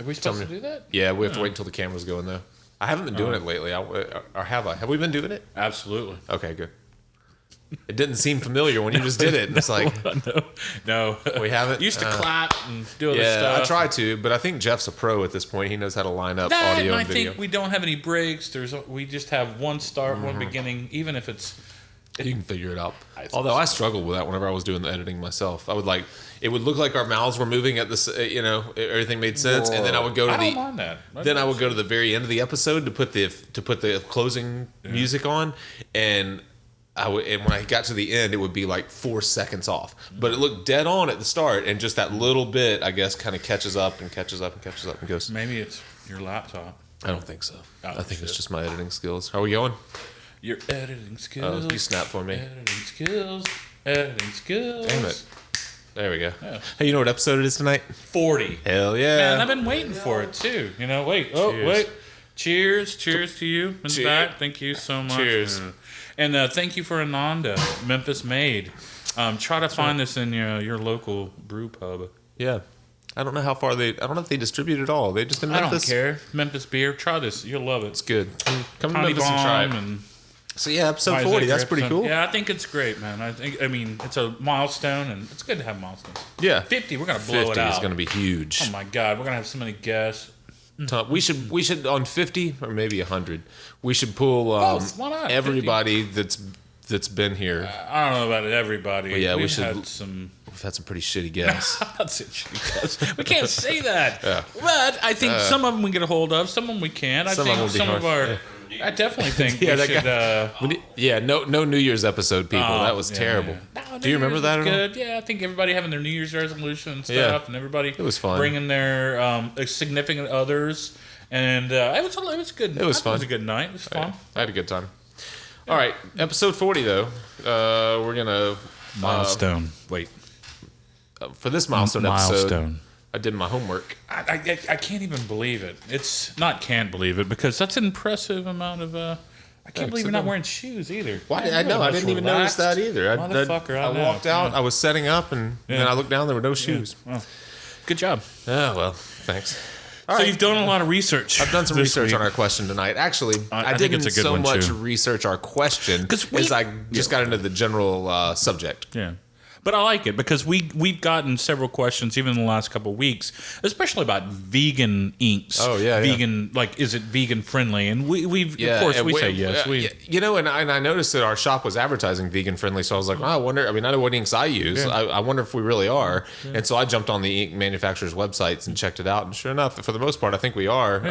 we supposed to do that? Yeah, we have to wait until the camera's going though. I haven't been doing it lately. Or have I? Have we been doing it? Absolutely. Okay, good. It didn't seem familiar when you just did it. And it's like, no, we haven't. Used to clap and do other stuff. Yeah, I try to, but I think Jeff's a pro at this point. He knows how to line up that, audio and and video. I think we don't have any breaks. We just have one start, one beginning, even if it's. You can figure it out. Although I struggled with that whenever I was doing the editing myself. I would it would look like our mouths were moving at this, everything made sense, and then I would go to I don't mind that. I would go to the very end of the episode to put the closing music on, and when I got to the end, it would be like 4 seconds off, but it looked dead on at the start, and just that little bit, I guess, kind of catches up and goes. Maybe it's your laptop. I don't think so. Oh, I think it's just my editing skills. How are we going? Your editing skills. Oh, you snap for me. Editing skills. Damn it. There we go. Yeah. Hey, you know what episode it is tonight? 40. Hell yeah. Man, I've been waiting for it too. Wait. Oh, Cheers. wait. Cheers. Cheers to you in the back. Thank you so much. Cheers. And thank you for Ananda, Memphis Made. Try to find this in your local brew pub. Yeah. I don't know how far I don't know if they distribute it all. They just in Memphis. I don't care. Memphis beer. Try this. You'll love it. It's good. Come to Tiny Memphis and try it. and So yeah, episode 40. That's pretty cool. Yeah, I think it's great, man. I mean, it's a milestone, and it's good to have milestones. Yeah. 50, we're gonna blow it 50 out. is gonna be huge. Oh my God, we're gonna have so many guests. We should on 50 or maybe 100. We should pull Why not? everybody that's been here. I don't know about everybody. Well, yeah, We've we should. had some. We've had some pretty shitty guests. We can't say that. Yeah. But I think some of them we get a hold of, some of them we can't. I Some think of them will be some of hard. our. I definitely think Yeah, we that should. No New Year's episode, people. That was terrible. No, Do you remember that? Good. Yeah, I think everybody having their New Year's resolution and stuff, and everybody it was fun. Bringing their significant others, and it was good. It was fun. It was a good night. It was fun. I had a good time. All right, episode 40 though. We're gonna Milestone. Wait. For this episode, Milestone. I did my homework. I can't even believe it. Can't believe it because that's an impressive amount of. I can't believe you're not wearing shoes either. Why? I know. I didn't even notice that either. Motherfucker, I walked out. I was setting up, and then I looked down. There were no shoes. Well, good job. Oh well, thanks. So you've done a lot of research. I've done some research on our question tonight. Actually, I think didn't it's a good so one, much too. research our question as I just got into the general subject. Yeah. But I like it because we've gotten several questions even in the last couple of weeks, especially about vegan inks. Oh yeah, vegan is it vegan friendly? And we've of course we say yes. And I noticed that our shop was advertising vegan friendly, so I was like, I wonder. I mean, I know what inks I use. Yeah. I wonder if we really are. Yeah. And so I jumped on the ink manufacturers' websites and checked it out, and sure enough, for the most part, I think we are.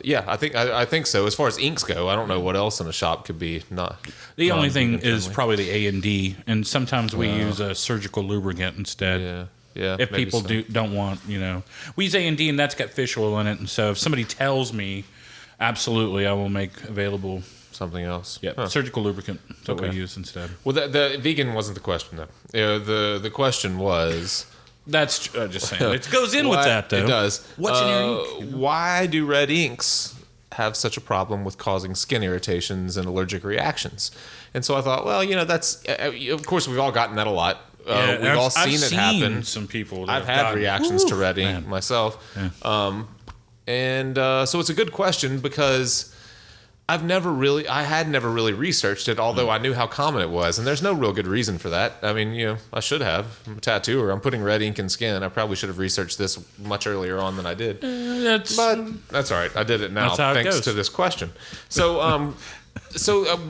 Yeah. I think so. As far as inks go, I don't know what else in a shop could be not. The only thing is probably the A&D, and sometimes we use a surgical lubricant instead. Yeah. If people don't want, we use A&D, and that's got fish oil in it, and so if somebody tells me, absolutely, I will make available something else. Yeah, surgical lubricant that we use instead. Well, the vegan wasn't the question though. The question was. That's just saying. It goes in with that, though. It does. What's in your ink? Why do red inks have such a problem with causing skin irritations and allergic reactions? And so I thought, well, that's... of course, we've all gotten that a lot. We've all seen it happen. Some people. I've had reactions to red ink myself. Yeah. So it's a good question because... I had never really researched it, although I knew how common it was, and there's no real good reason for that. I mean, I should have. I'm a tattooer. I'm putting red ink in skin. I probably should have researched this much earlier on than I did. But that's all right. I did it now thanks to this question. So,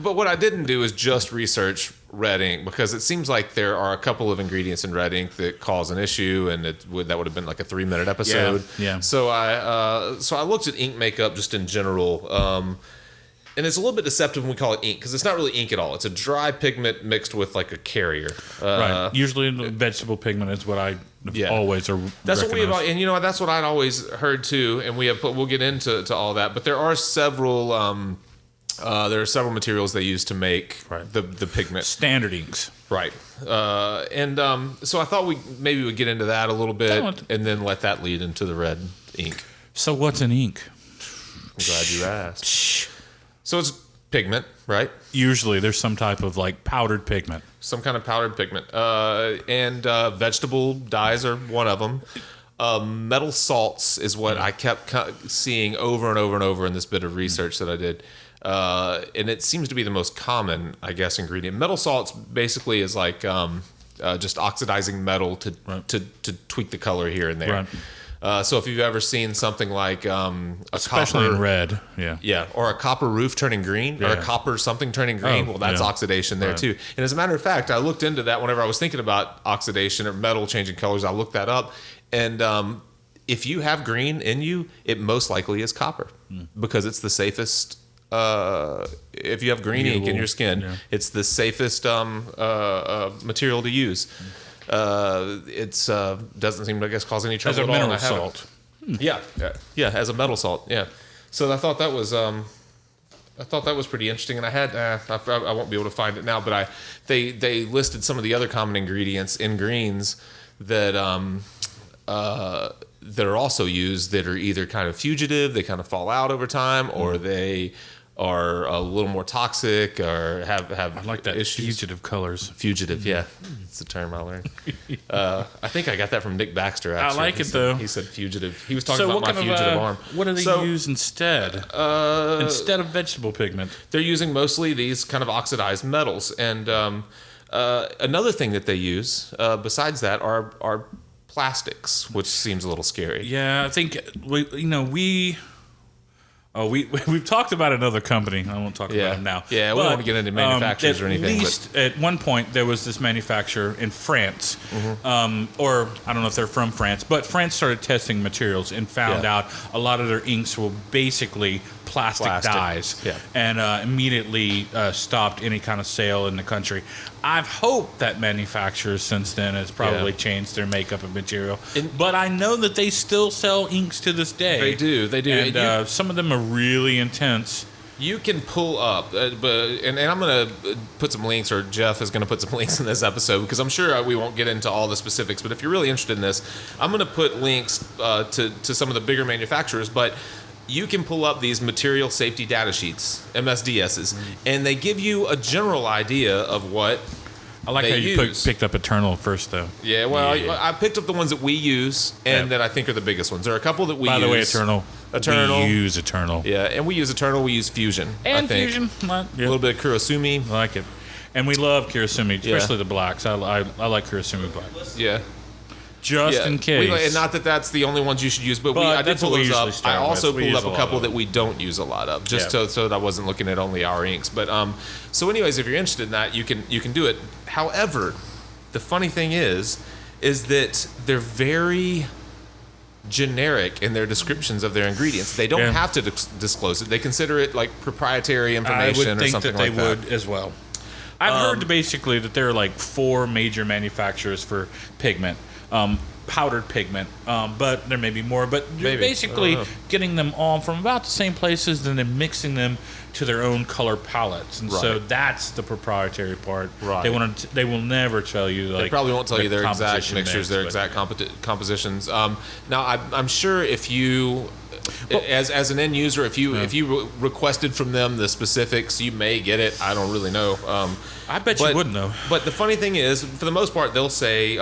but what I didn't do is just research red ink because it seems like there are a couple of ingredients in red ink that cause an issue, and that would have been like a 3-minute episode. Yeah. So I looked at ink makeup just in general. And it's a little bit deceptive when we call it ink because it's not really ink at all. It's a dry pigment mixed with like a carrier. Right. Usually vegetable pigment is what I always are. That's what we've, and that's what I'd always heard too. And we'll get into all that. But there are several materials they use to make the pigment. Standard inks. Right. So I thought we maybe would get into that a little bit and then let that lead into the red ink. So what's an ink? I'm glad you asked. So it's pigment, right? Usually there's some type of like powdered pigment. Some kind of powdered pigment. And vegetable dyes are one of them. Metal salts is what I kept seeing over and over and over in this bit of research that I did. And it seems to be the most common, I guess, ingredient. Metal salts basically is like just oxidizing metal to tweak the color here and there. Right. So if you've ever seen something like especially in red, or a copper roof turning green, or a copper something turning green, well, that's oxidation there too. And as a matter of fact, I looked into that whenever I was thinking about oxidation or metal changing colors. I looked that up, and if you have green in you, it most likely is copper because it's the safest. If you have green ink in your skin, it's the safest material to use. It's doesn't seem to, I guess, cause any trouble as a mineral salt. Yeah, as a metal salt. Yeah. So I thought that was pretty interesting, and I had I won't be able to find it now, but they listed some of the other common ingredients in greens that that are also used that are either kind of fugitive, they kind of fall out over time, or they are a little more toxic or have I like that issues. Fugitive colors. Fugitive, yeah. It's the term I learned. I think I got that from Nick Baxter, actually. I like it, though. He said fugitive. He was talking about my fugitive arm. What do they use instead? Instead of vegetable pigment? They're using mostly these kind of oxidized metals. And another thing that they use, besides that, are plastics, which seems a little scary. Yeah, I think, we've talked about another company. I won't talk about them now. Yeah, we don't want to get into manufacturers or anything. At least at one point, there was this manufacturer in France, or I don't know if they're from France, but France started testing materials and found out a lot of their inks were basically plastic dyes, and immediately stopped any kind of sale in the country. I've hoped that manufacturers since then has probably changed their makeup and material, but I know that they still sell inks to this day. They do, and some of them are really intense. You can pull up, and I'm going to put some links, or Jeff is going to put some links in this episode, because I'm sure we won't get into all the specifics, but if you're really interested in this, I'm going to put links to some of the bigger manufacturers, but you can pull up these material safety data sheets, MSDSs, and they give you a general idea of what I like how you picked up Eternal first, though. Yeah, well, I picked up the ones that we use and that I think are the biggest ones. There are a couple that we use. By the way, Eternal. We use Eternal. Yeah, and we use Eternal. We use Fusion. And I think. Fusion. A little bit of Kurosumi. I like it. And we love Kurosumi, especially the blacks. I like Kurosumi black. Yeah. Just in case. And not that that's the only ones you should use, but I did pull those up. I also pulled up a couple that we don't use a lot of, just so that I wasn't looking at only our inks. But so anyways, if you're interested in that, you can do it. However, the funny thing is that they're very generic in their descriptions of their ingredients. They don't have to disclose it. They consider it like proprietary information or something like that. I would think that they would as well. I've heard basically that there are like 4 major manufacturers for pigment. Powdered pigment, but there may be more. But you're basically getting them all from about the same places, and then mixing them to their own color palettes, and so that's the proprietary part. Right. They will never tell you. Like, they probably won't tell you their exact mixtures, their exact compositions. Now, I'm sure if you, as an end user, if you requested from them the specifics, you may get it. I don't really know. I bet you wouldn't know. But the funny thing is, for the most part, they'll say.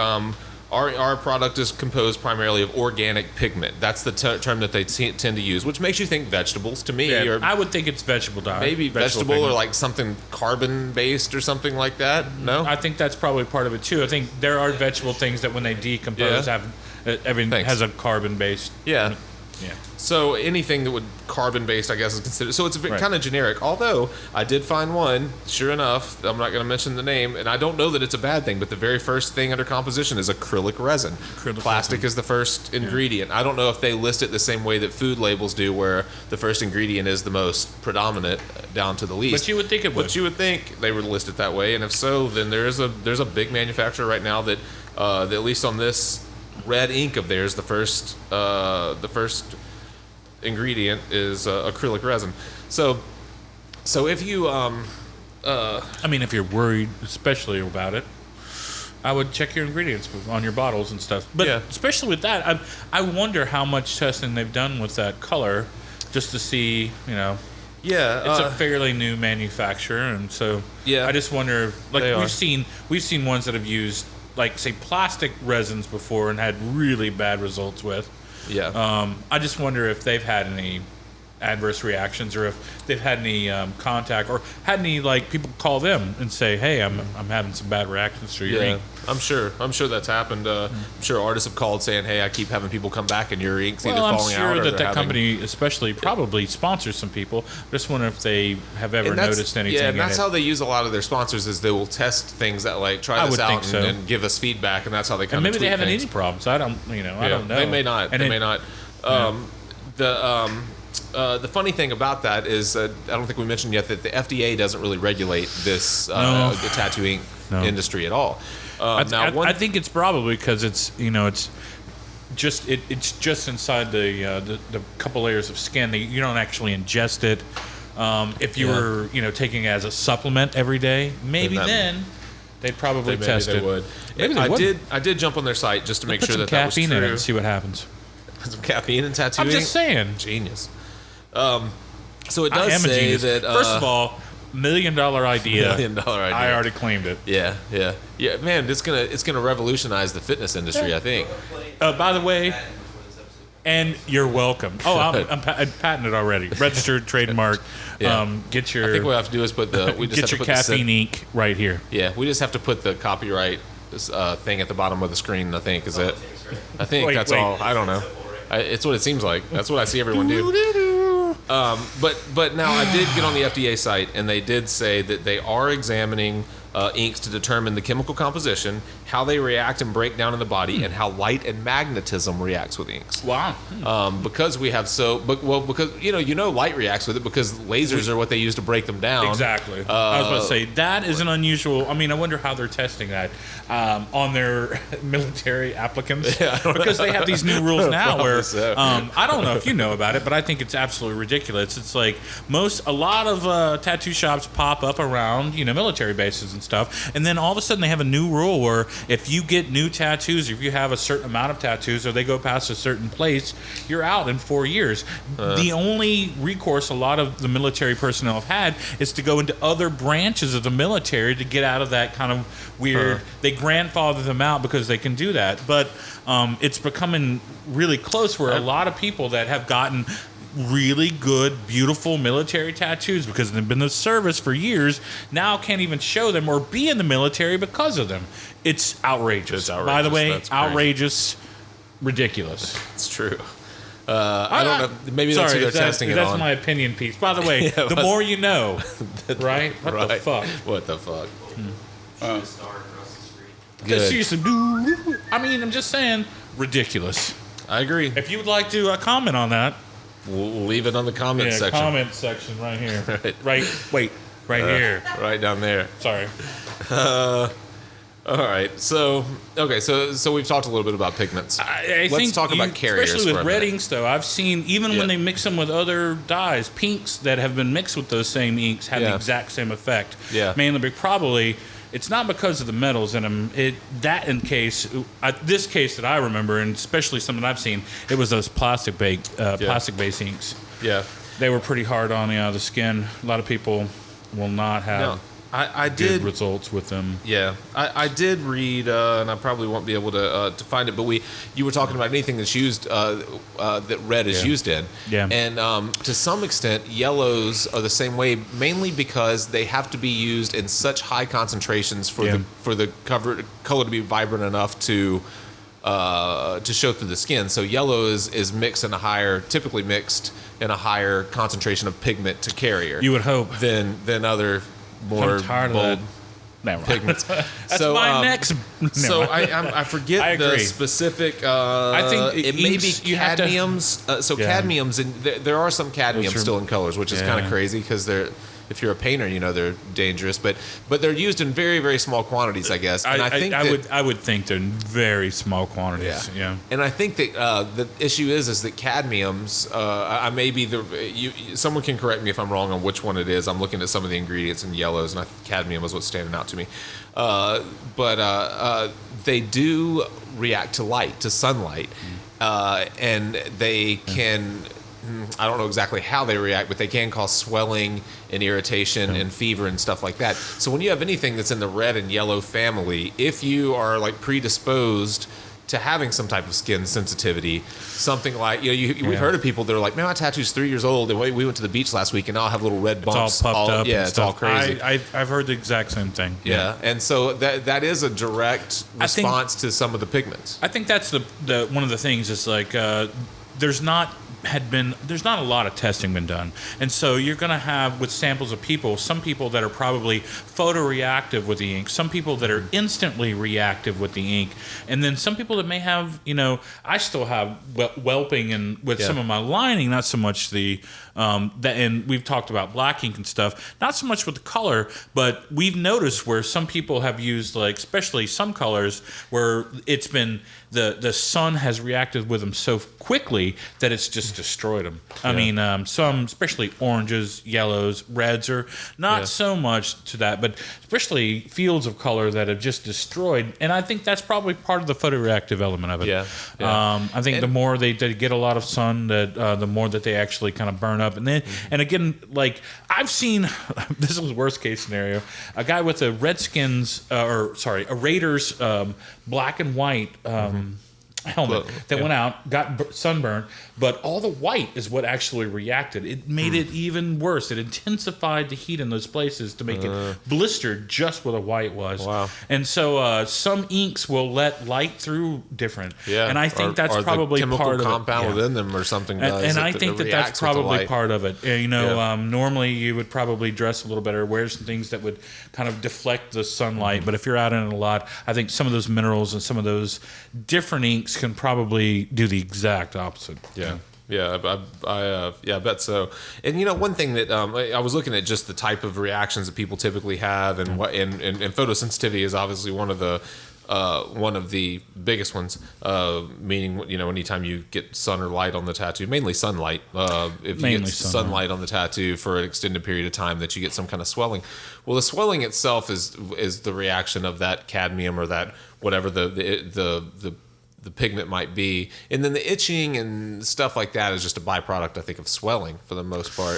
Our product is composed primarily of organic pigment. That's the term that they tend to use, which makes you think vegetables to me. Yeah, I would think it's vegetable dye. Maybe vegetable or like something carbon-based or something like that. No? I think that's probably part of it, too. I think there are vegetable things that when they decompose, everything has a carbon-based. Yeah. So anything that would carbon-based, I guess, is considered. So it's kind of generic. Although I did find one, sure enough, I'm not going to mention the name, and I don't know that it's a bad thing, but the very first thing under composition is acrylic resin. Plastic is the first ingredient. I don't know if they list it the same way that food labels do, where the first ingredient is the most predominant down to the least. But you would think it would. But you would think they would list it that way, and if so, then there's a big manufacturer right now that at least on this red ink of theirs, the first ingredient is acrylic resin. So if you if you're worried especially about it, I would check your ingredients on your bottles and stuff. But especially with that, I wonder how much testing they've done with that color, just to see, it's a fairly new manufacturer, and so I just wonder. Like we've seen ones that have used like say plastic resins before and had really bad results with. Yeah. I just wonder if they've had any adverse reactions, or if they've had any contact, or had any like people call them and say, "Hey, I'm having some bad reactions to your ink." I'm sure that's happened. I'm sure artists have called saying, "Hey, I keep having people come back and your ink's either falling out or I'm sure that having... company, especially, probably sponsors some people. I just wonder if they have ever noticed anything. Yeah, and that's how they use a lot of their sponsors, is they will test things that like try this out and give us feedback, and that's how they come. And maybe they haven't any problems. I don't know. They may not. They may not. The funny thing about that is I don't think we mentioned yet that the FDA doesn't really regulate this the tattoo ink industry at all. I think it's probably because it's just inside the couple layers of skin. You don't actually ingest it. If you were taking it as a supplement every day, maybe then they'd probably test it. Would. I did jump on their site just to make sure that was true. Put some caffeine in it and see what happens. Put some caffeine in tattoo I'm ink? just saying. Genius. So it does say that. First of all, $1 million idea. $1 million idea. I already claimed it. Yeah. Man, it's gonna revolutionize the fitness industry. I think. By the way, and you're welcome. Oh, I'm patented already. Registered, trademark. Get your. I think what we have to do is put the. We just get have your to put caffeine ink right here. Yeah, we just have to put the copyright thing at the bottom of the screen. I think is it. I think that's all. I don't know. It's what it seems like. That's what I see everyone do. But now I did get on the FDA site, and they did say that they are examining inks to determine the chemical composition, how they react and break down in the body, and how light and magnetism reacts with inks. Wow. Because we have because light reacts with it because lasers are what they use to break them down. Exactly. I was about to say that is an unusual. I mean, I wonder how they're testing that on their military applicants, because they have these new rules now where I don't know if you know about it, but I think it's absolutely ridiculous. It's like a lot of tattoo shops pop up around military bases and stuff, and then all of a sudden they have a new rule where if you get new tattoos, if you have a certain amount of tattoos or they go past a certain place, you're out in 4 years. The only recourse a lot of the military personnel have had is to go into other branches of the military to get out of that kind of weird. They grandfather them out because they can do that, but it's becoming really close where a lot of people that have gotten really good, beautiful military tattoos because they've been in the service for years now can't even show them or be in the military because of them. It's outrageous. By the way, outrageous, ridiculous. It's true. I don't know. Maybe that's who they're testing it on. That's my opinion piece. By the way, the more you know, right? What the fuck? What the fuck? Good. I mean, I'm just saying, ridiculous. I agree. If you would like to comment on that, we'll leave it on the comment section. Comment section right here. Right here. Right down there. Sorry. All right. So we've talked a little bit about pigments. Let's talk about carriers. Especially with red inks, though. I've seen, even when they mix them with other dyes, pinks that have been mixed with those same inks have the exact same effect. Yeah. Mainly, probably, it's not because of the metals in them. This case that I remember, and especially some that I've seen, it was those plastic-based inks. Yeah. They were pretty hard on the skin. A lot of people will not have good results with them. Yeah. I did read, and I probably won't be able to find it, but you were talking about anything that's used, that red is used in. Yeah. And to some extent, yellows are the same way, mainly because they have to be used in such high concentrations for the color to be vibrant enough to show through the skin. So yellow is typically mixed in a higher concentration of pigment to carrier. You would hope. Than other more bold pigments. That's my next. So I forget the specific. I think it may be cadmiums. Cadmiums, and there are some cadmiums still in colors, which is kind of crazy because if you're a painter, they're dangerous, but they're used in very, very small quantities, I guess. And I would think they're in very small quantities. Yeah. And I think that the issue is that cadmiums. I may be someone can correct me if I'm wrong on which one it is. I'm looking at some of the ingredients in yellows, and cadmium is what's standing out to me. But they do react to light, to sunlight, and they can. I don't know exactly how they react, but they can cause swelling and irritation and fever and stuff like that. So when you have anything that's in the red and yellow family, if you are like predisposed to having some type of skin sensitivity, something like, we've heard of people that are like, man, my tattoo's 3 years old, and we went to the beach last week, and I'll have little red bumps. It's all puffed up. Yeah, it's all crazy. I've heard the exact same thing. Yeah, and so that is a direct response to some of the pigments. I think that's the one of the things is like there's not a lot of testing been done, and so you're going to have with samples of people, some people that are probably photoreactive with the ink, some people that are instantly reactive with the ink, and then some people that may have, I still have whelping and with some of my lining, not so much the and we've talked about black ink and stuff, not so much with the color, but we've noticed where some people have used, like, especially some colors where it's been the sun has reacted with them so quickly that it's just destroyed them. I mean, some, especially oranges, yellows, reds, are not so much to that, but especially fields of color that have just destroyed. And I think that's probably part of the photoreactive element of it. I think the more they get a lot of sun, that the more that they actually kind of burn up. And then, and again, like I've seen, this is worst case scenario, a guy with a Redskins, a Raiders black and white helmet that went out, got sunburned, but all the white is what actually reacted. It made it even worse. It intensified the heat in those places to make it blistered just where the white was. Wow. And so some inks will let light through different. Yeah. And I think that's probably the part of it. Compound within them or something does. And I think that's probably part of it. Normally you would probably dress a little better, wear some things that would kind of deflect the sunlight. But if you're out in it a lot, I think some of those minerals and some of those different inks can probably do the exact opposite. I bet so. And one thing that I was looking at just the type of reactions that people typically have, and what and photosensitivity is obviously one of the biggest ones. Meaning, anytime you get sun or light on the tattoo, mainly sunlight. If you get sunlight on the tattoo for an extended period of time, that you get some kind of swelling. Well, the swelling itself is the reaction of that cadmium or that whatever the pigment might be, and then the itching and stuff like that is just a byproduct, I think, of swelling for the most part.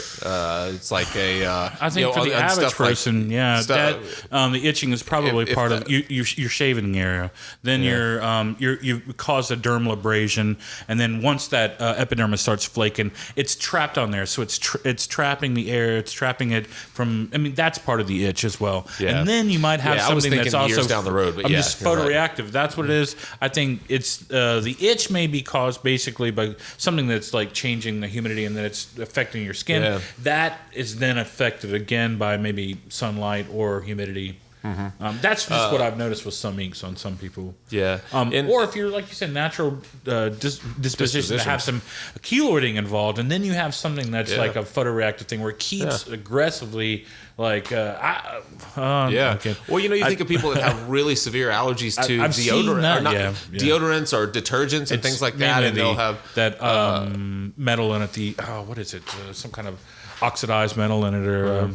It's like I think for the average person, the itching is probably part of your shaving area. Then you cause a dermal abrasion, and then once that epidermis starts flaking, it's trapped on there, so it's trapping the air, it's trapping it from. I mean, that's part of the itch as well. Yeah. And then you might have something that's also down the road, but just photoreactive. Right. That's what it is. I think it's. The itch may be caused basically by something that's like changing the humidity and then it's affecting your skin. Yeah. That is then affected again by maybe sunlight or humidity. Mm-hmm. That's just what I've noticed with some inks on some people. Yeah. Or if you're, like you said, natural disposition to have some keloiding involved, and then you have something that's like a photoreactive thing where it keeps aggressively like okay. Well, you think of people that have really severe allergies to deodorants or detergents and things like that, and they'll have that metal in it. What is it? Some kind of oxidized metal in it, or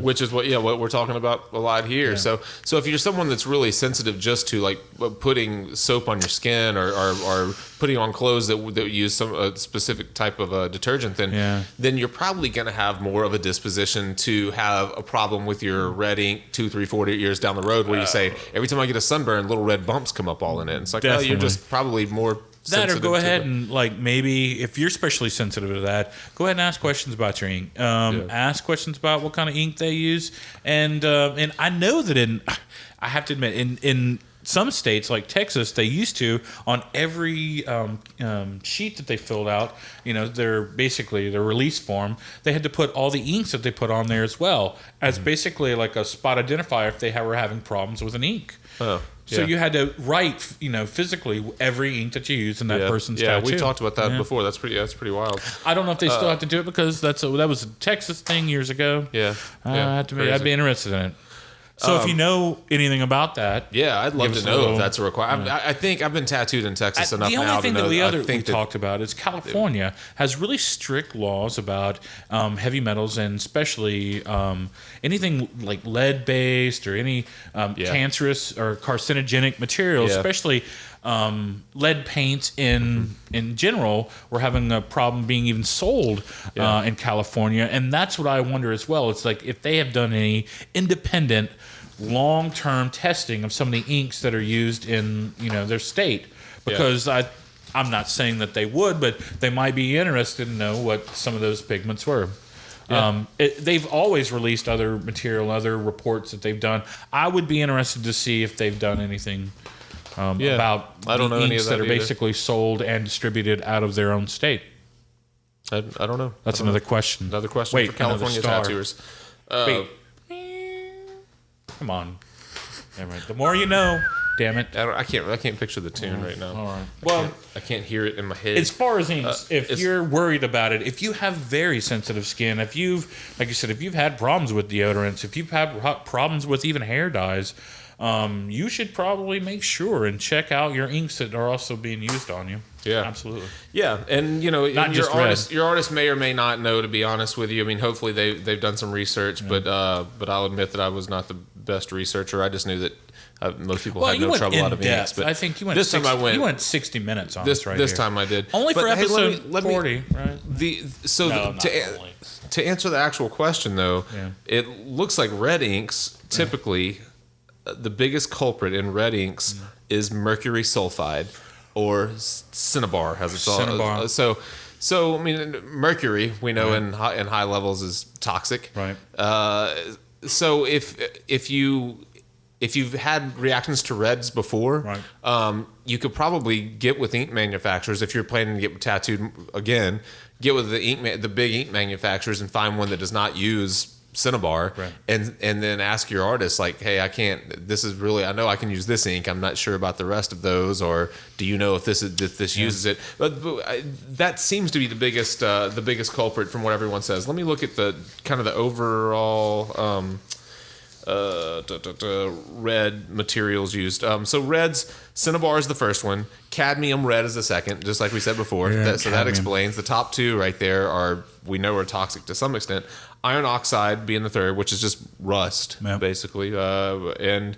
which is what we're talking about a lot here. Yeah. So if you're someone that's really sensitive just to like putting soap on your skin or putting on clothes that use some specific type of detergent, then you're probably going to have more of a disposition to have a problem with your red ink 2, 3, 4 years down the road, where you say, every time I get a sunburn, little red bumps come up all in it. It's like, oh, you're just probably more that, or go ahead and, like, maybe if you're especially sensitive to that, go ahead and ask questions about your ink. Ask questions about what kind of ink they use, and I know that I have to admit, in some states like Texas, they used to, on every sheet that they filled out, their release form, they had to put all the inks that they put on there as well, as basically like a spot identifier if they were having problems with an ink. Oh. So you had to write, physically every ink that you use in that person's tattoo. Yeah, we talked about that before. That's pretty wild. I don't know if they still have to do it because that was a Texas thing years ago. Yeah, I'd be interested in it. So if you know anything about that, I'd love to know if that's a requirement. I think I've been tattooed in Texas enough now to know. The only thing we talked about is California has really strict laws about heavy metals, and especially anything like lead-based or any cancerous or carcinogenic materials, especially lead paints in general were having a problem being even sold in California, and that's what I wonder as well. It's like if they have done any independent, long-term testing of some of the inks that are used in their state, because I'm not saying that they would, but they might be interested to know what some of those pigments were. Yeah. They've always released other material, other reports that they've done. I would be interested to see if they've done anything about I don't know inks any of that that are either. basically sold and distributed out of their own state. I don't know. That's another question. Another question Wait, for California tattooers. Wait. Come on. All right. The more you know. Damn it. I can't picture the tune right now. All right. Well, I can't hear it in my head. as far as inks, if you're worried about it, if you have very sensitive skin, if you've had problems with deodorants, if you've had problems with even hair dyes, you should probably make sure and check out your inks that are also being used on you. Yeah, absolutely. Yeah, and Not just your artist may or may not know. To be honest with you, I mean, hopefully they've done some research, but I'll admit that I was not the best researcher. I just knew that most people had no trouble out of inks. But I think you went. This time I went. You went 60 minutes on this This time I did. Only for but, episode let me, 40, right? To answer the actual question though, it looks like red inks typically. The biggest culprit in red inks is mercury sulfide, or cinnabar, as it's all. So I mean, mercury we know in high levels is toxic. Right. So if you've had reactions to reds before, you could probably get with ink manufacturers if you're planning to get tattooed again. Get with the big ink manufacturers and find one that does not use cinnabar, and then ask your artist like, hey, I can't. This is really. I know I can use this ink. I'm not sure about the rest of those. Or do you know if this uses it? But that seems to be the biggest culprit from what everyone says. Let me look at the kind of the overall. Red materials used. So reds, cinnabar is the first one. Cadmium red is the second, just like we said before. So that explains the top two right there we know are toxic to some extent. Iron oxide being the third, which is just rust, basically. And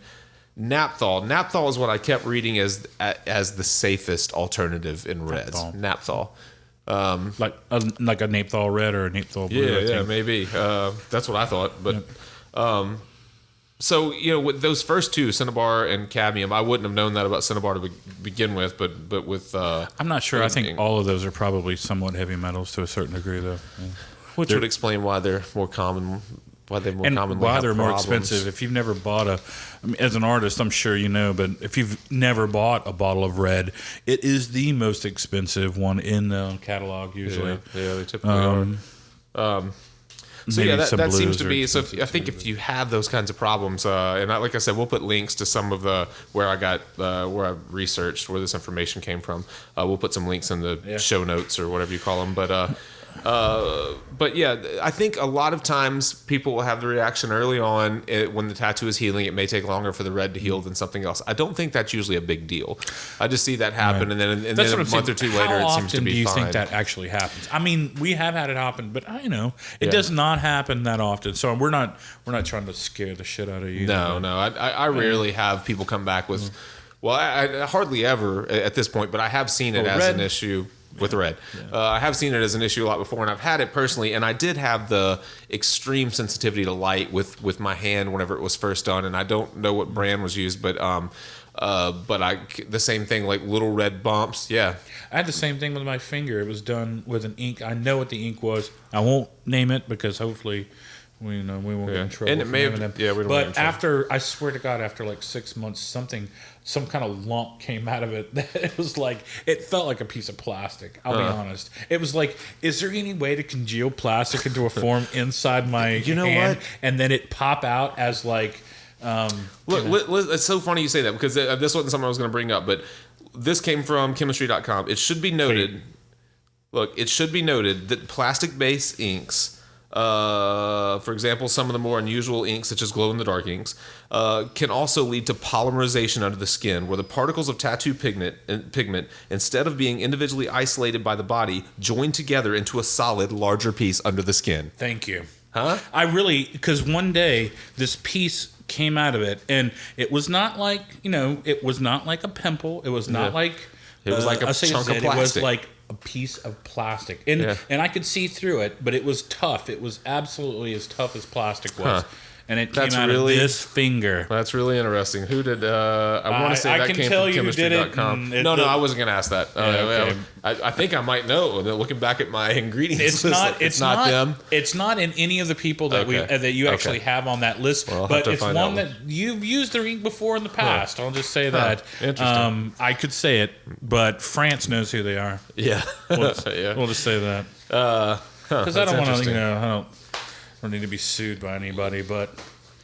naphthol. Naphthol is what I kept reading as the safest alternative in reds. Naphthol. Like a naphthol red or a naphthol blue. Yeah, maybe. That's what I thought. But so with those first two, cinnabar and cadmium, I wouldn't have known that about cinnabar to begin with. But with I'm not sure. I think all of those are probably somewhat heavy metals to a certain degree, though. Yeah. Which would explain why they're more common. Why they're more common. Why they're more expensive. If you've never bought as an artist, I'm sure you know, but if you've never bought a bottle of red, it is the most expensive one in the catalog usually. Yeah, they typically are. So that seems to be. So I think if you have those kinds of problems, and like I said, we'll put links to some of where I researched where this information came from. We'll put some links in the show notes or whatever you call them. But yeah, I think a lot of times people will have the reaction early on when the tattoo is healing. It may take longer for the red to heal than something else. I don't think that's usually a big deal. I just see that happen, and then a month or two later, it seems to be fine. How often do you think that actually happens? I mean, we have had it happen, but it does not happen that often. So we're not trying to scare the shit out of you. No. I rarely have people come back with. Well, I hardly ever at this point, but I have seen it as an issue. With red. I have seen it as an issue a lot before, and I've had it personally, and I did have the extreme sensitivity to light with my hand whenever it was first done, and I don't know what brand was used, but the same thing, like little red bumps. Yeah. I had the same thing with my finger. It was done with an ink. I know what the ink was. I won't name it because hopefully we won't get in trouble. And it may have, we don't but get in trouble. I swear to God, after like 6 months, some kind of lump came out of it. It was like, it felt like a piece of plastic. I'll be honest. It was like, is there any way to congeal plastic into a form inside my hand and then it pop out as like... it's so funny you say that because this wasn't something I was going to bring up, but this came from chemistry.com. It should be noted, that plastic-based inks... for example, some of the more unusual inks, such as glow-in-the-dark inks, can also lead to polymerization under the skin, where the particles of tattoo pigment, instead of being individually isolated by the body, join together into a solid, larger piece under the skin. Thank you. Huh? Because one day this piece came out of it, and it was not like it was not like a pimple. It was not like it was like a chunk of plastic. It was like a piece of plastic, and I could see through it, but it was tough. It was absolutely as tough as plastic was. And it came out of this finger. That's really interesting. Who did? I want to say that came from chemistry.com. No, I wasn't going to ask that. Okay. I think I might know. Looking back at my ingredients, it's not them. It's not in any of the people that that you actually have on that list. Well, but it's one that you've used their ink before in the past. I'll just say that. Interesting. I could say it, but France knows who they are. Yeah. We'll just say that. Because I don't want to. I don't need to be sued by anybody, but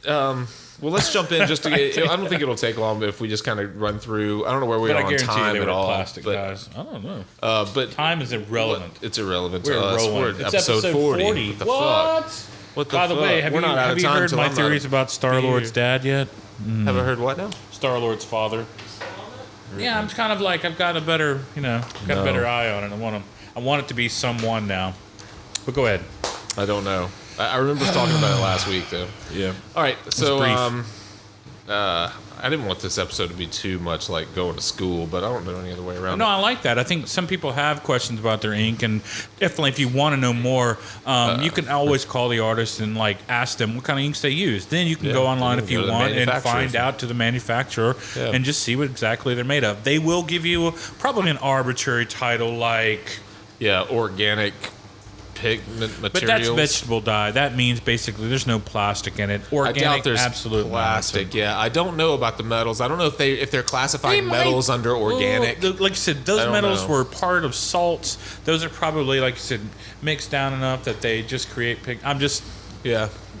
well, let's jump in just to get. I don't think it'll take long, but if we just kind of run through, I don't know where we are on time at all. Plastic guys, I don't know. But time is irrelevant. It's irrelevant. We're at episode 40. What the fuck? What the By the way, have you heard my theories about Star-Lord's dad yet? Have I heard what now? Star-Lord's father. Yeah, I'm kind of like I've got a better, a better eye on it. I want it to be someone now. But go ahead. I don't know. I remember us talking about it last week, though. Yeah. All right. So, I didn't want this episode to be too much like going to school, but I don't know any other way around. No, I like that. I think some people have questions about their ink, and definitely if you want to know more, you can always call the artist and ask them what kind of inks they use. Then you can go online if you want and find out to the manufacturer and just see what exactly they're made of. They will give you probably an arbitrary title like organic pigment materials. But that's vegetable dye. That means basically there's no plastic in it. Organic, I doubt there's absolute plastic. Yeah, I don't know about the metals. I don't know if they're classifying metals under organic. Like I said, those metals were part of salts. Those are probably, like you said, mixed down enough that they just create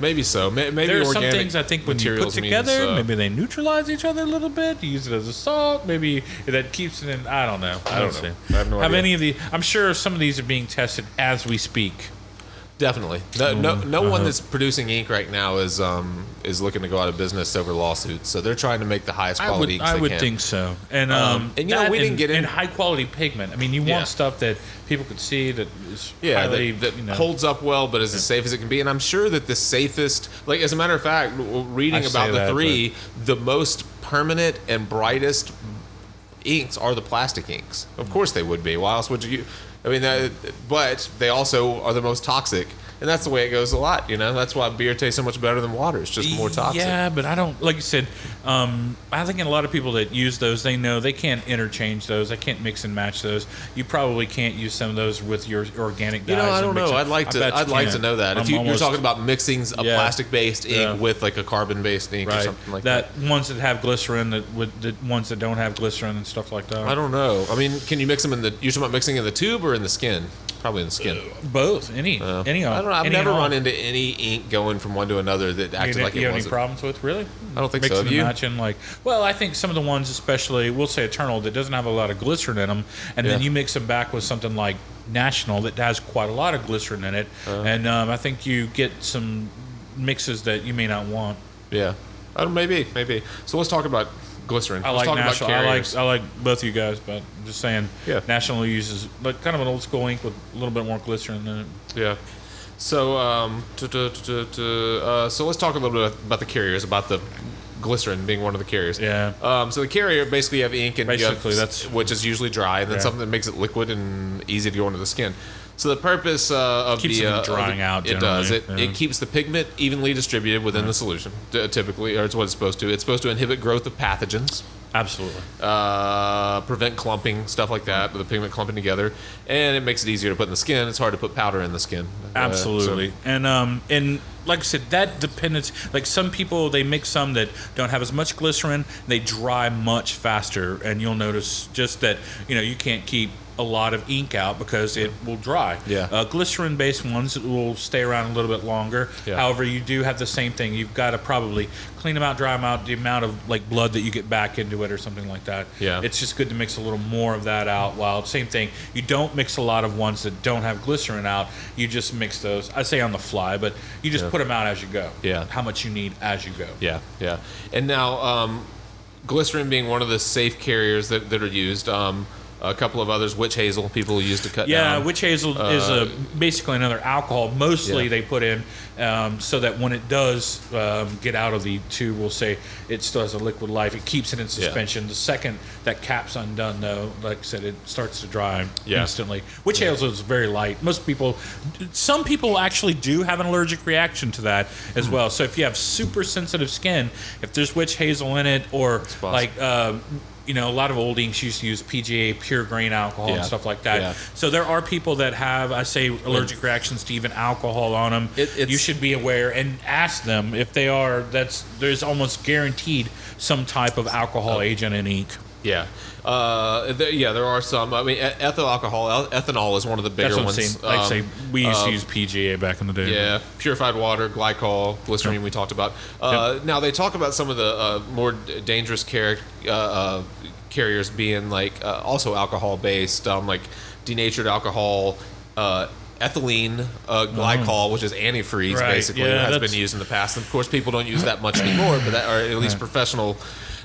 maybe so. Maybe there are organic some things I think when you put together, maybe they neutralize each other a little bit. You use it as a salt. Maybe that keeps it in. I don't know. I don't know. I have no idea. Any of the? I'm sure some of these are being tested as we speak. Definitely. No one that's producing ink right now is looking to go out of business over lawsuits. So they're trying to make the highest quality inks they can. I would think so. And we didn't get in high quality pigment. I mean, you want stuff that people could see that is highly, that holds up well, but is as safe as it can be. And I'm sure that the safest, as a matter of fact, reading about the three, the most permanent and brightest inks are the plastic inks. Of course they would be. Why else would you? I mean, but they also are the most toxic, and that's the way it goes a lot. That's why beer tastes so much better than water. It's just more toxic. Yeah, but I don't. Like you said, I think a lot of people that use those, they know they can't interchange those. They can't mix and match those. You probably can't use some of those with your organic dyes. I don't know. I'd like to know that. If you're talking about mixing a plastic-based ink with a carbon-based ink or something like that. Ones that have glycerin, the ones that don't have glycerin and stuff like that. I don't know. I mean, can you mix them you're talking about mixing in the tube or in the skin? Probably in the skin. Both. Any. I don't know. I've never run into any ink going from one to another that acted like it wasn't. You have any problems with, really? I don't think so. Mixing and matching, I think some of the ones, especially, we'll say Eternal, that doesn't have a lot of glycerin in them, and then you mix them back with something like National that has quite a lot of glycerin in it, and I think you get some mixes that you may not want. Yeah. Maybe. So let's talk about glycerin. I like National. I like both of you guys, but I'm just saying. Yeah. National uses kind of an old school ink with a little bit more glycerin in it. Yeah. So so let's talk a little bit about the carriers, about the glycerin being one of the carriers. Yeah. So the carrier basically you have ink and which is usually dry, and then something that makes it liquid and easy to go into the skin. So the purpose of keeps it drying out. It does. It keeps the pigment evenly distributed within the solution, typically, or it's what it's supposed to. It's supposed to inhibit growth of pathogens. Absolutely. Prevent clumping, stuff like that, with the pigment clumping together, and it makes it easier to put in the skin. It's hard to put powder in the skin. Absolutely. And like I said, that depends. Like some people, they mix some that don't have as much glycerin. They dry much faster, and you'll notice just that you can't keep a lot of ink out because it will dry. Yeah. Glycerin-based ones will stay around a little bit longer. Yeah. However, you do have the same thing. You've got to probably clean them out, dry them out, the amount of blood that you get back into it or something like that. Yeah. It's just good to mix a little more of that out. While same thing, you don't mix a lot of ones that don't have glycerin out. You just mix those. I say on the fly, but you just put them out as you go. Yeah. How much you need as you go. Yeah. And now, glycerin being one of the safe carriers that are used. A couple of others, witch hazel, people use to cut down. Yeah, witch hazel is basically another alcohol. Mostly they put in so that when it does get out of the tube, we'll say it still has a liquid life. It keeps it in suspension. Yeah. The second that cap's undone, though, like I said, it starts to dry instantly. Witch hazel is very light. Some people actually do have an allergic reaction to that as well. So if you have super sensitive skin, if there's witch hazel in it, or like a lot of old inks used to use PGA, pure grain alcohol, and stuff like that. Yeah. So there are people that have, I say, allergic reactions to even alcohol on them. You should be aware and ask them if they are. There's almost guaranteed some type of alcohol agent in ink. Yeah. There are some. I mean, ethyl alcohol, ethanol is one of the bigger ones. Like I say, we used to use PGA back in the day. Yeah, purified water, glycol, glycerine we talked about. Now, they talk about some of the more dangerous carriers being also alcohol-based, like denatured alcohol, ethylene glycol, which is antifreeze, basically, has been used in the past. And of course, people don't use that much anymore, but or at least professional.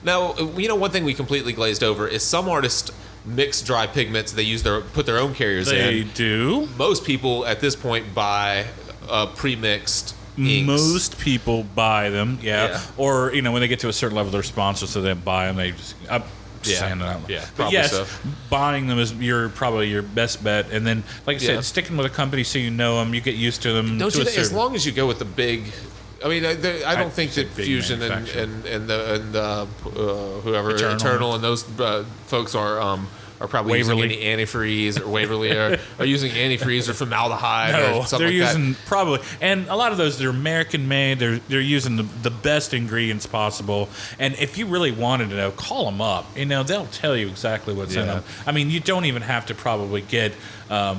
Now, one thing we completely glazed over is some artists mix dry pigments. They put their own carriers in. They do. Most people at this point buy pre-mixed inks. Most people buy them, or when they get to a certain level, they're sponsors, so they buy them. They just saying that. Yeah, but yes, buying them is probably your best bet. And then, like I said, sticking with a company so you know them, you get used to them. Don't you think, as long as you go with the big. I mean, I don't think that Fusion and whoever Eternal and those folks are probably Waverly. using any antifreeze, or Waverly are using antifreeze or formaldehyde or something they're like using probably, and a lot of those, they're American made. They're using the best ingredients possible. And if you really wanted to know, call them up. They'll tell you exactly what's in them. I mean, you don't even have to probably get a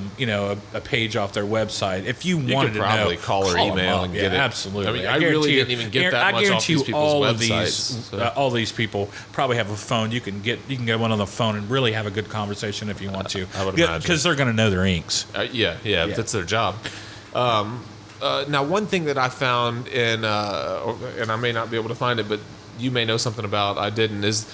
page off their website. If you wanted to know, probably call or email and get it. Absolutely. I mean, I really didn't even get that much off these people's websites. All these people probably have a phone. You can get one on the phone and really have a good conversation if you want to. I would imagine, because they're going to know their inks. That's their job. Now, one thing that I found and I may not be able to find it, but you may know something about, I didn't, is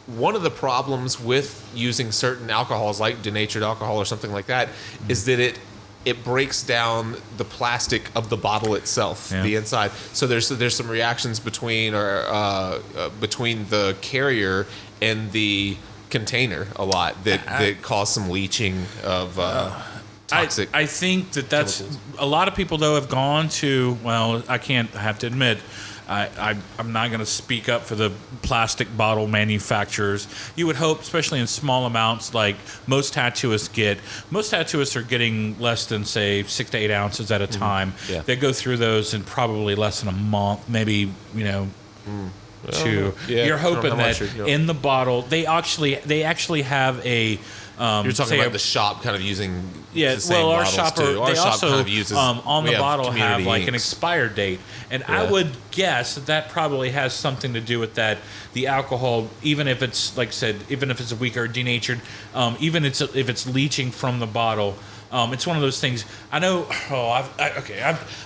one of the problems with using certain alcohols, like denatured alcohol or something like that, is that it breaks down the plastic of the bottle itself, the inside. So there's some reactions between the carrier and the container a lot that cause some leaching of toxic. I think that's chemicals. A lot of people though have gone to. Well, I have to admit. I'm not going to speak up for the plastic bottle manufacturers. You would hope, especially in small amounts, like most tattooists get. Most tattooists are getting less than, say, 6 to 8 ounces at a time. Yeah. They go through those in probably less than a month, maybe, 2. You're hoping that in the bottle, they actually have a... You're talking about the shop kind of using the same our bottles shop too. Our shop kind of uses on the bottle have like inks. an expired date, and I would guess that probably has something to do with that. The alcohol, even if it's like I said, even if it's a weaker denatured, even if it's leaching from the bottle. It's one of those things. I know.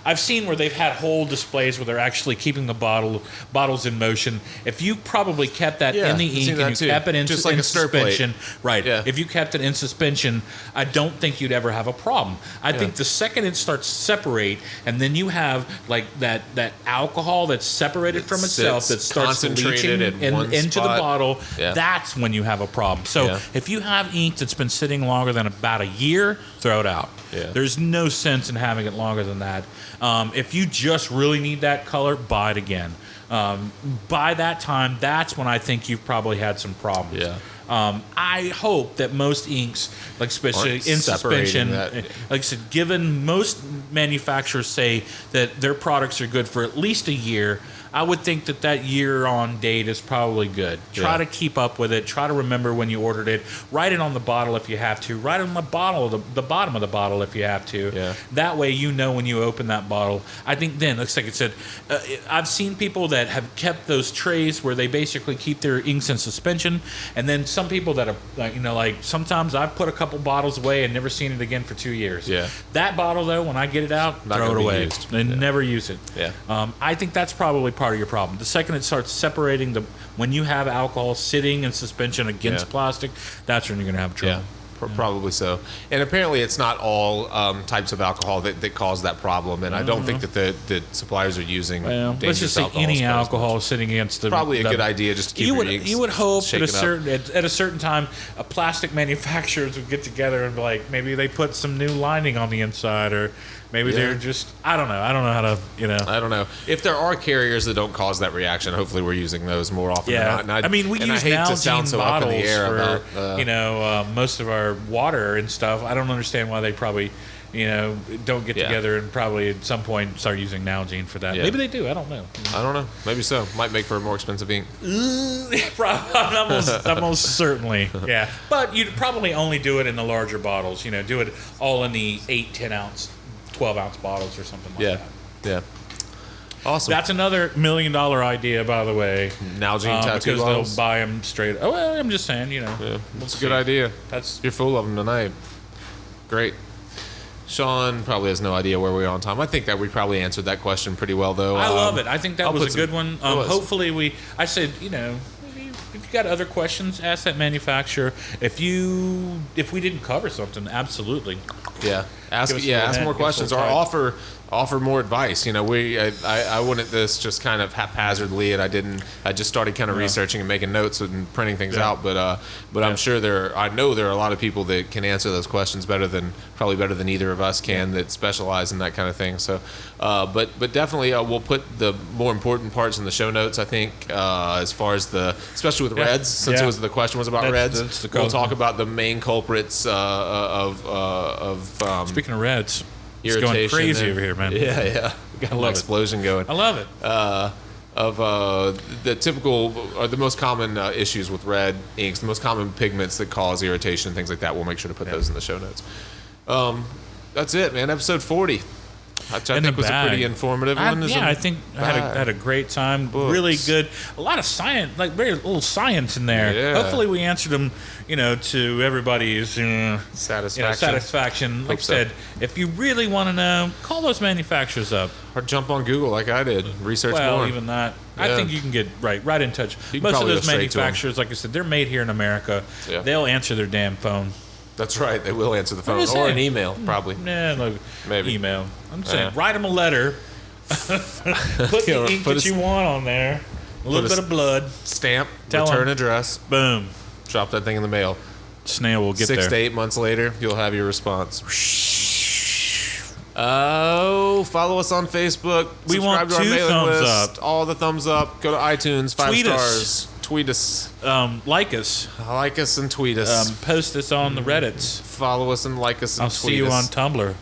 I've seen where they've had whole displays where they're actually keeping the bottles in motion. If you probably kept that in the ink and you kept it in suspension, right? Yeah. If you kept it in suspension, I don't think you'd ever have a problem. I think the second it starts to separate, and then you have like that alcohol that's separated from itself that starts leaching into the bottle. Yeah. That's when you have a problem. So if you have ink that's been sitting longer than about a year, throw it out. Yeah. There's no sense in having it longer than that. If you just really need that color, buy it again. By that time, that's when I think you've probably had some problems. Yeah. I hope that most inks, like especially in suspension, like I said, given most manufacturers say that their products are good for at least a year, I would think that year on date is probably good. Try to keep up with it. Try to remember when you ordered it. Write it on the bottle if you have to. Write it on the bottle, the bottom of the bottle if you have to. Yeah. That way you know when you open that bottle. I think then, looks like it said, I've seen people that have kept those trays where they basically keep their inks in suspension, and then some people that are like sometimes I've put a couple bottles away and never seen it again for 2 years. Yeah. That bottle though, when I get it out, throw it away and never use it. Yeah. I think that's probably part of your problem. The second it starts separating when you have alcohol sitting in suspension against plastic, that's when you're going to have trouble. Probably so. And apparently it's not all types of alcohol that cause that problem. And I don't think that the suppliers are using dangerous let's just say any alcohol sitting against the... Probably a good idea just to keep your inks You would hope shaken at a certain time, plastic manufacturers would get together and be like, maybe they put some new lining on the inside, or maybe they're just... I don't know. I don't know how to, I don't know. If there are carriers that don't cause that reaction, hopefully we're using those more often than not. And I mean, we use Nalgene bottles for, most of our water and stuff. I don't understand why they probably, don't get together and probably at some point start using Nalgene for that. Maybe they do. I don't know. I don't know. Maybe so. Might make for a more expensive ink. almost certainly. Yeah. But you'd probably only do it in the larger bottles. Do it all in the 8, 10 ounce, 12 ounce bottles or something like that. Yeah. Awesome. That's another $1 million idea, by the way. Nalgene tattoo because bottles. They'll buy them straight. Oh, well, I'm just saying, That's a good idea. You're full of them tonight. Great. Sean probably has no idea where we are on time. I think that we probably answered that question pretty well, though. I love it. I think that was a good one. Hopefully I said, if you got other questions, ask that manufacturer. If we didn't cover something, absolutely. Yeah. Ask more questions or offer more advice. I went at this just kind of haphazardly, and I just started kind of researching and making notes and printing things out. But I'm sure I know there are a lot of people that can answer those questions probably better than either of us can, that specialize in that kind of thing. So, but definitely we'll put the more important parts in the show notes. I think as far as especially with reds, since the question was about reds, we'll talk about the main culprits of speaking of reds. It's irritation. going crazy over here, man. Yeah. We got an explosion going. I love it. Of the typical or the most common issues with red inks, the most common pigments that cause irritation, things like that. We'll make sure to put those in the show notes. That's it, man. Episode 40. Which I think was a pretty informative one. I think I had a great time. Books. Really good. A lot of science, like very little science in there. Yeah. Hopefully we answered them, to everybody's satisfaction. Like I said, if you really want to know, call those manufacturers up. Or jump on Google like I did. Research more. Well, even that. Yeah. I think you can get right in touch. Most of those manufacturers, like I said, they're made here in America. Yeah. They'll answer their damn phone. That's right. They will answer the phone or an email, probably. Maybe email. I'm saying, write them a letter. Put the ink that you want on there. A little bit of blood. Stamp. Return address. Boom. Drop that thing in the mail. Snail will get 6 to 8 months later, you'll have your response. Follow us on Facebook. We want 2 thumbs up. All the thumbs up. Go to iTunes. 5 stars. Tweet us. Like us. Like us and tweet us. Post us on the Reddits. Follow us and like us and tweet us. I'll see you on Tumblr.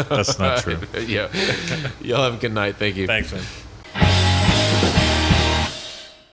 That's not true. Yeah. Y'all have a good night. Thank you. Thanks, man.